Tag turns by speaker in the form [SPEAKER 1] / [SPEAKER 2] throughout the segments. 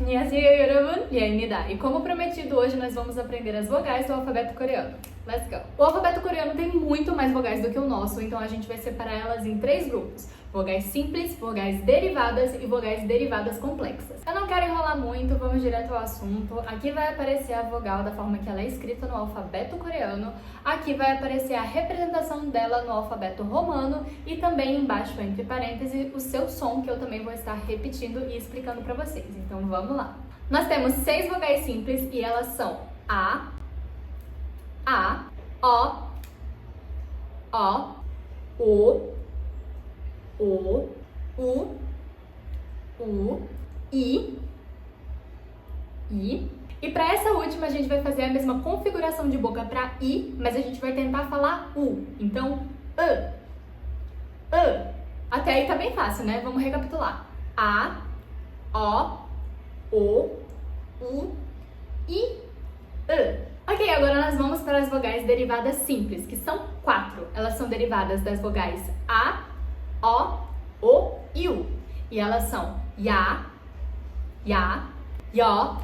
[SPEAKER 1] 안녕하세요 여러분, 리아입니다. E como prometido, hoje nós vamos aprender as vogais do alfabeto coreano. Let's go! O alfabeto coreano tem muito mais vogais do que o nosso, então a gente vai separar elas em 3 grupos. Vogais simples, vogais derivadas e vogais derivadas complexas. Eu não quero enrolar muito, vamos direto ao assunto. Aqui vai aparecer a vogal da forma que ela é escrita no alfabeto coreano. Aqui vai aparecer a representação dela no alfabeto romano e também embaixo, entre parênteses, o seu som, que eu também vou estar repetindo e explicando para vocês. Então vamos lá. Nós temos 6 vogais simples e elas são A, O, U, I. E para essa última a gente vai fazer a mesma configuração de boca para I, mas a gente vai tentar falar U. Então, Até aí tá bem fácil, né? Vamos recapitular. A, O, U, I, Ok, agora nós vamos para as vogais derivadas simples, que são 4. Elas são derivadas das vogais A, O e U. E elas são Ya, Yo,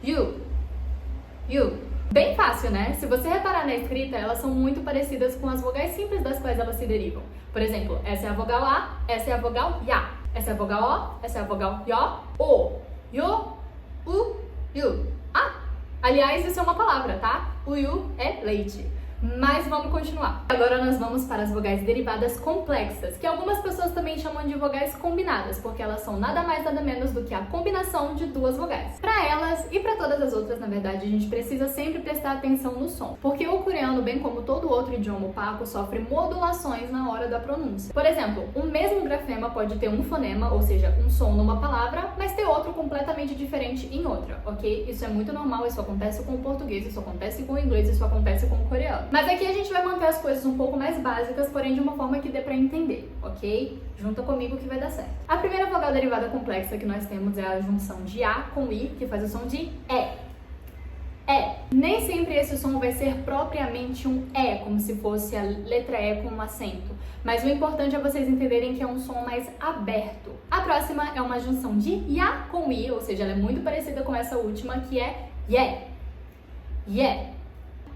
[SPEAKER 1] Yu. Bem fácil, né? Se você reparar na escrita, elas são muito parecidas com as vogais simples das quais elas se derivam. Por exemplo, essa é a vogal A, essa é a vogal Ya. Essa é a vogal O, essa é a vogal Yo, Yo, Yu. Aliás, isso é uma palavra, tá? O Yu é leite. Mas vamos continuar. Agora nós vamos para as vogais derivadas complexas, que algumas pessoas também chamam de vogais combinadas, porque elas são nada mais nada menos do que a combinação de 2 vogais. Para elas e para todas as outras, na verdade, a gente precisa sempre prestar atenção no som, porque o coreano, bem como todo outro idioma opaco, sofre modulações na hora da pronúncia. Por exemplo, o mesmo grafema pode ter um fonema, ou seja, um som numa palavra, mas ter outro completamente diferente em outra, ok? Isso é muito normal, isso acontece com o português, isso acontece com o inglês, isso acontece com o coreano. Mas aqui a gente vai manter as coisas um pouco mais básicas, porém de uma forma que dê pra entender, ok? Junta comigo que vai dar certo. A primeira vogal derivada complexa que nós temos é a junção de A com I, que faz o som de E. Nem sempre esse som vai ser propriamente um E, como se fosse a letra E com um acento. Mas o importante é vocês entenderem que é um som mais aberto. A próxima é uma junção de Ya com I, ou seja, ela é muito parecida com essa última, que é Ye.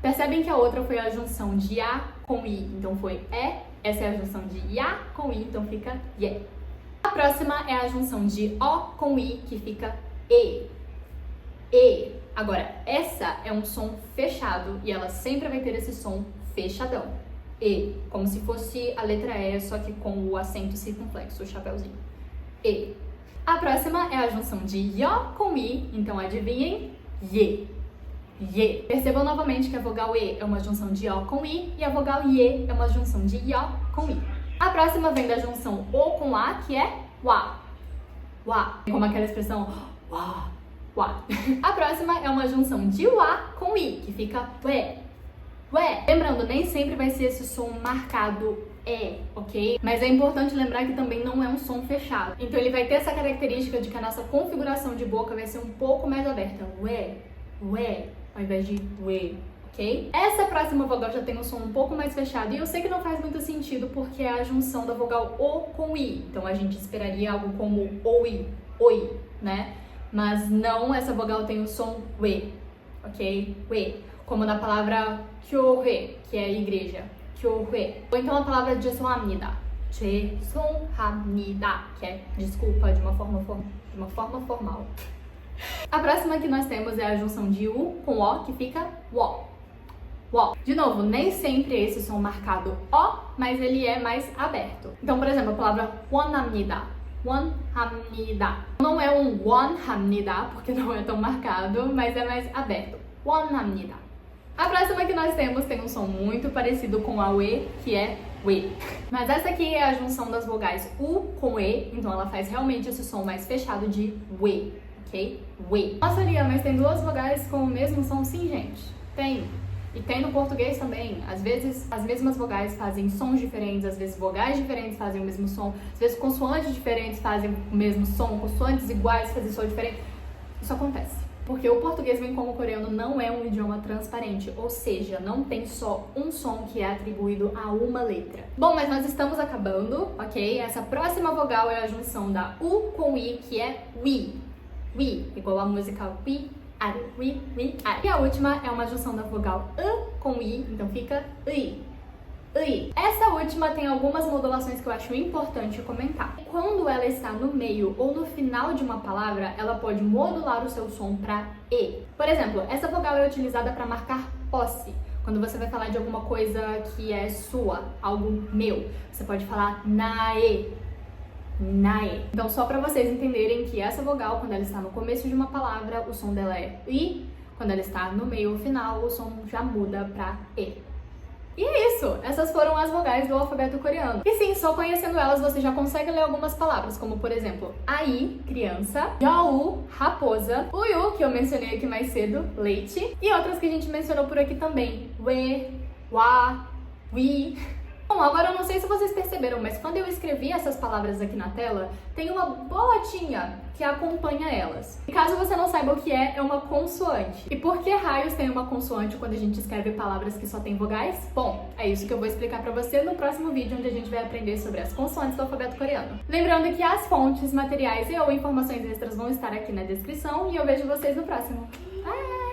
[SPEAKER 1] Percebem que a outra foi a junção de A com I, então foi E. Essa é a junção de Ya com I, então fica Ye. A próxima é a junção de O com I, que fica E. Agora, essa é um som fechado e ela sempre vai ter esse som fechadão. E, como se fosse a letra E, só que com o acento circunflexo, o chapéuzinho. E. A próxima é a junção de Yo com I, então adivinhem? Ye. Percebam novamente que a vogal E é uma junção de O com I e a vogal Ye é uma junção de Yo com I. A próxima vem da junção O com A, que é Wa. Como aquela expressão Wa. A próxima é uma junção de Wa com I, que fica We. Lembrando, nem sempre vai ser esse som marcado E, ok? Mas é importante lembrar que também não é um som fechado. Então ele vai ter essa característica de que a nossa configuração de boca vai ser um pouco mais aberta. We, ao invés de we, ok? Essa próxima vogal já tem um som um pouco mais fechado e eu sei que não faz muito sentido porque é a junção da vogal O com I. Então a gente esperaria algo como oi, né? Mas não, essa vogal tem o som we, ok? We, como na palavra 교회, que é igreja, 교회. Ou então a palavra 죄송합니다, que é desculpa de uma forma formal. A próxima que nós temos é a junção de U com O, que fica Wo. De novo, nem sempre é esse som marcado O, mas ele é mais aberto. Então, por exemplo, a palavra 원합니다. Não é um 원합니다, porque não é tão marcado, mas é mais aberto. 원합니다. A próxima que nós temos tem um som muito parecido com a UE, que é We. Mas essa aqui é a junção das vogais U com E, então ela faz realmente esse som mais fechado de We. Ok? We. Nossa, Lia, mas tem 2 vogais com o mesmo som? Sim, gente. Tem. E tem no português também. Às vezes, as mesmas vogais fazem sons diferentes, às vezes vogais diferentes fazem o mesmo som, às vezes consoantes diferentes fazem o mesmo som, consoantes iguais fazem som diferente. Isso acontece. Porque o português, bem como o coreano, não é um idioma transparente, ou seja, não tem só um som que é atribuído a uma letra. Bom, mas nós estamos acabando, ok? Essa próxima vogal é a junção da U com I, que é we. We, igual a música we are, we are. E a última é uma junção da vogal com I, então fica i. Essa última tem algumas modulações que eu acho importante comentar. Quando ela está no meio ou no final de uma palavra, ela pode modular o seu som para E. Por exemplo, essa vogal é utilizada para marcar posse. Quando você vai falar de alguma coisa que é sua, algo meu, você pode falar nae. Nae. Então, só para vocês entenderem que essa vogal, quando ela está no começo de uma palavra, o som dela é I. Quando ela está no meio ou final, o som já muda para E. E é isso! Essas foram as vogais do alfabeto coreano. E sim, só conhecendo elas você já consegue ler algumas palavras, como por exemplo, ai, criança, yau, raposa, uyu, que eu mencionei aqui mais cedo, leite, e outras que a gente mencionou por aqui também, we, wa, wi. Bom, agora eu não sei se vocês perceberam, mas quando eu escrevi essas palavras aqui na tela, tem uma bolotinha que acompanha elas. E caso você não saiba o que é uma consoante. E por que raios tem uma consoante quando a gente escreve palavras que só tem vogais? Bom, é isso que eu vou explicar pra você no próximo vídeo, onde a gente vai aprender sobre as consoantes do alfabeto coreano. Lembrando que as fontes, materiais e ou informações extras vão estar aqui na descrição, e eu vejo vocês no próximo. Bye!